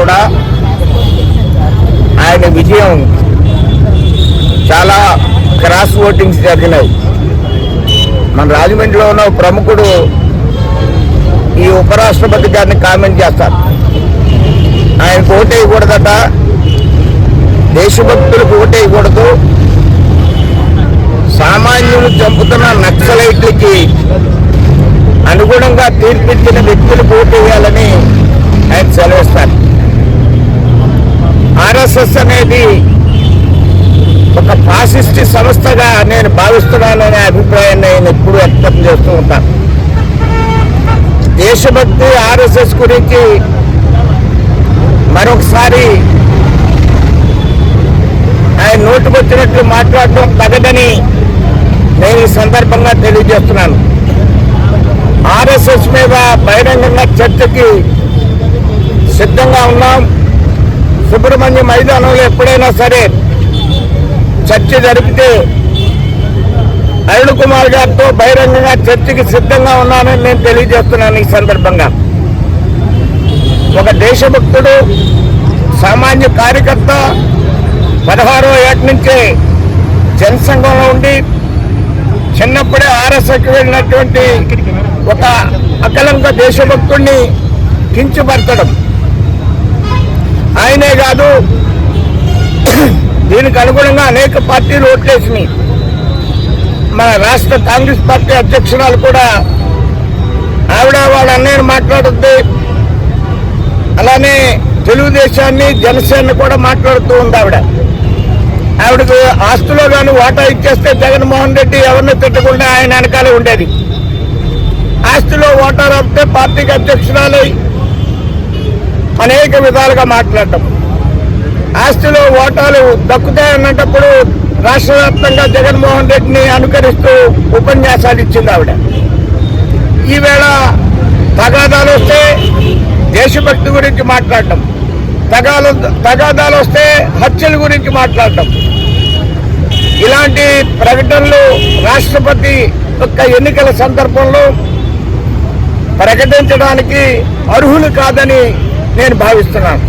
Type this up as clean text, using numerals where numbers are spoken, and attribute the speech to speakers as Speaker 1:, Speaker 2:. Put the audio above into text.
Speaker 1: కూడా ఆయన విజయం చాలా క్రాస్ ఓటింగ్స్ జరిగినాయి. మన రాజమండ్రిలో ఉన్న ప్రముఖుడు ఈ ఉపరాష్ట్రపతి గారిని కామెంట్ చేస్తారు, ఆయనకు ఓటేయకూడదట, దేశభక్తులకు ఓటేయకూడదు, సామాన్యులు చంపుతున్న నక్సలైట్లకి అనుగుణంగా తీర్పిచ్చిన వ్యక్తులకు ఓటేయాలని ఆయన సెలవిస్తారు. ఆర్ఎస్ఎస్ అనేది ఒక ఫాసిస్ట్ సంస్థగా నేను భావిస్తున్నాననే అభిప్రాయాన్ని నేను ఎప్పుడు వ్యక్తం చేస్తూ ఉంటాను. దేశభక్తి ఆర్ఎస్ఎస్ గురించి మరొకసారి ఆయన నోటుకొచ్చినట్లు మాట్లాడటం తగదని నేను ఈ సందర్భంగా తెలియజేస్తున్నాను. ఆర్ఎస్ఎస్ మీద బహిరంగంగా చర్చకి సిద్ధంగా ఉన్నాం. సుబ్రహ్మణ్య మైదానంలో ఎప్పుడైనా సరే చర్చ జరిపితే అరుణ్ కుమార్ గారితో బహిరంగంగా చర్చకి సిద్ధంగా ఉన్నానని నేను తెలియజేస్తున్నాను. ఈ సందర్భంగా ఒక దేశభక్తుడు, సామాన్య కార్యకర్త, 16వ ఏట నుంచే జనసంఘంలో ఉండి చిన్నప్పుడే ఆర్ఎస్ఎస్కి వెళ్ళినటువంటి ఒక అకలంక దేశభక్తుడిని కించపరచడం ఆయనే కాదు, దీనికి అనుగుణంగా అనేక పార్టీలు ఓట్లేసినాయి. మన రాష్ట్ర కాంగ్రెస్ పార్టీ అధ్యక్షురాలు కూడా ఆవిడ వాళ్ళ అన్నయ్యను మాట్లాడుద్ది, అలానే తెలుగుదేశాన్ని జనసేన కూడా మాట్లాడుతూ ఉంది. ఆవిడకు ఆస్తులో కానీ వాటా ఇచ్చేస్తే జగన్మోహన్ రెడ్డి ఎవరిని తిట్టకుండా ఆయన వెనకాలే ఉండేది. ఆస్తిలో వాటా రాపితే పార్టీకి అధ్యక్షురాలు అనేక విధాలుగా మాట్లాడటం, ఆస్తిలో ఓటాలు దక్కుతాయన్నప్పుడు రాష్ట్ర వ్యాప్తంగా జగన్మోహన్ రెడ్డిని అనుకరిస్తూ ఉపన్యాసాలు ఇచ్చింది ఆవిడ. ఈవేళ తగాదాలు వస్తే దేశభక్తి గురించి మాట్లాడటం, తగాదాలు వస్తే హత్యల గురించి మాట్లాడటం, ఇలాంటి ప్రకటనలు రాష్ట్రపతి యొక్క ఎన్నికల సందర్భంలో ప్రకటించడానికి అర్హులు కాదని నేను భావిస్తున్నాను.